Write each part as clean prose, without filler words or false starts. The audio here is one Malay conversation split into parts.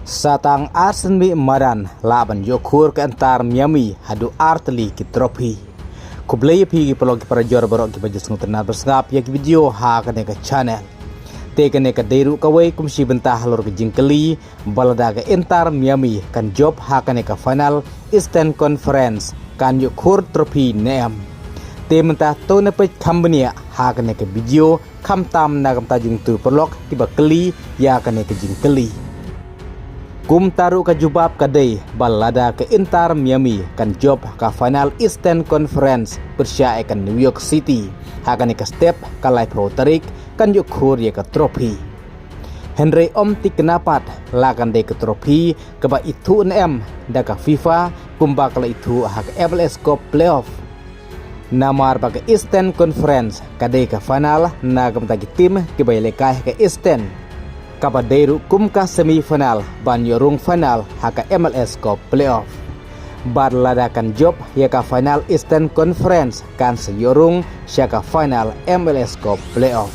Satang Arsenal Maran laban Yokur ke antar Miami hadu arteli ki trofi. Kublai pi ki pelog para jor barok ki bajas ngutenar bersengap ya ki video ha kane ke channel. Te kane ke deru kawai kumsi bentah lor ke jingkeli balada ke antar Miami kan job ha kane ke final Eastern Conference kan Yokur trofi neam. Te mentah to ne pe kambania ha kane ke video kam tam na kam tajung tu pelog ki bakeli ya kane ke jingkeli. Kum taru ka jubab kadai balada ke Inter Miami kan job ka final Eastern Conference bersya kan New York City hakan ke step kalai pro tarik kan yukur ya ke trofi. Henry Om ti kenapat lakan de ke trofi ke ba itu NM da ka FIFA kumba kala itu hak MLS Cup playoff. Namar ba ke Eastern Conference kadai ke final na kam tagi tim ke ba lekai ke Eastern Kabadeiru kumka semifinal ban yorung final haka MLS Cup playoff. Bar ladakan job yaka final Eastern Conference kan seyorung syaka final MLS Cup playoff.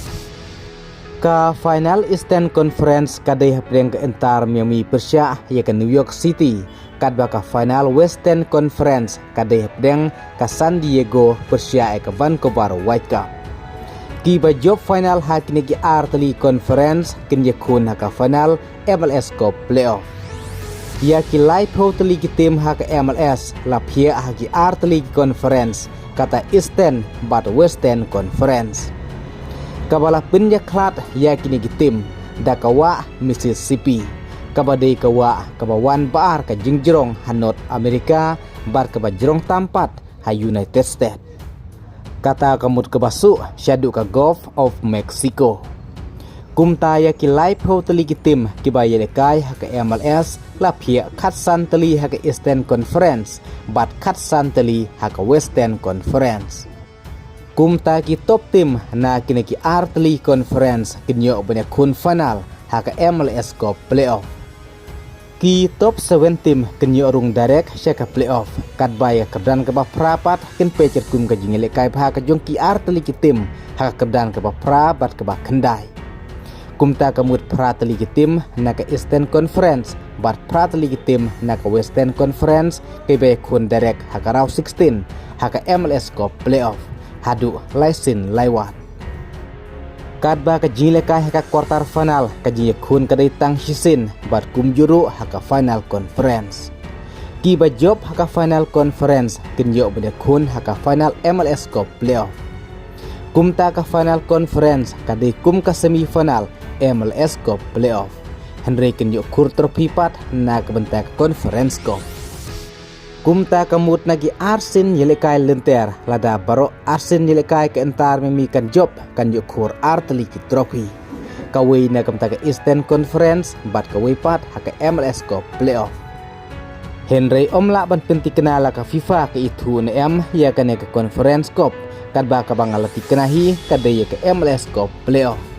Ka final Eastern Conference kadai hapreng ke Inter Miami persya yaka New York City. Kadba ka final Western Conference kadai hapreng ka San Diego persya yaka Vancouver Whitecaps. Kiba job final hakini ki arteli conference kinye kun haka final MLS Cup playoff. Ya ki live hoteli ki tim haka MLS la pia haki arteli conference kata Eastern but Western Conference. Kabala pinja klat ya kini ki tim dakawa Mississippi. Kabadei kawa kabawan baar ka jingjrong hanot Amerika bar kabajrong tampat ha United States. Kata kamut kebasu syadu ka Gulf of Mexico. Kumtaya ki live hoteli ki tim ki baye lekai ha ke MLS la pia kat santeli ha ke Eastern Conference bat kat santeli ha ke Western Conference. Kumta ki top tim na kini ki arteli conference kinyo banyak kun final ha ke MLS Cup playoff. Ki top 7 tim kenyo rung direct syaka playoff kat baya kedan ke prapat ken pecer kum ka jingele kai pha ka jong ki arteli ki tim ha kedan ke pra bat ke kendai. Kumta kamut prateli ki tim na ka Eastern Conference bat prateli ki tim na ka Western Conference ke be kun direct ha ka round 16 ha ka MLS Cup playoff hadu laisin laiwat. Kadba ka jile ka haka quarter final ka jile kun kadai tang shisin bat kum juru haka final conference. Kiba job haka final conference kinyo bade kun haka final MLS Cup playoff. Kumta ka final conference kadai kum ka semifinal MLS Cup playoff. Henry kinyo kur tropipat na kabentak conference cup. Kumta kamut nagi Arsen yelekai lenter lada baro Arsen yelekai ke entar memikan job kan yukur arteli ki trofi. Kawai na kamta ke Eastern Conference bat kawai pat haka MLS Cup playoff. Henry omla ban penti kenala ka FIFA ke itu NM ya kane ke Conference Cup kadba ka bangalati kenahi kadaya ke MLS Cup playoff.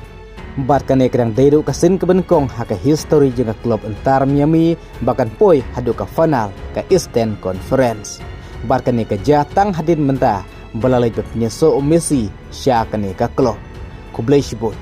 Bat kane kerang deiru kasin kebenkong haka history jenga klub Inter Miami bahkan poi hadu ka final ka Eastern Conference. Bat kane ka jatang hadin menta balalai penyeso Messi sya kane ka klub Kublai Shibut.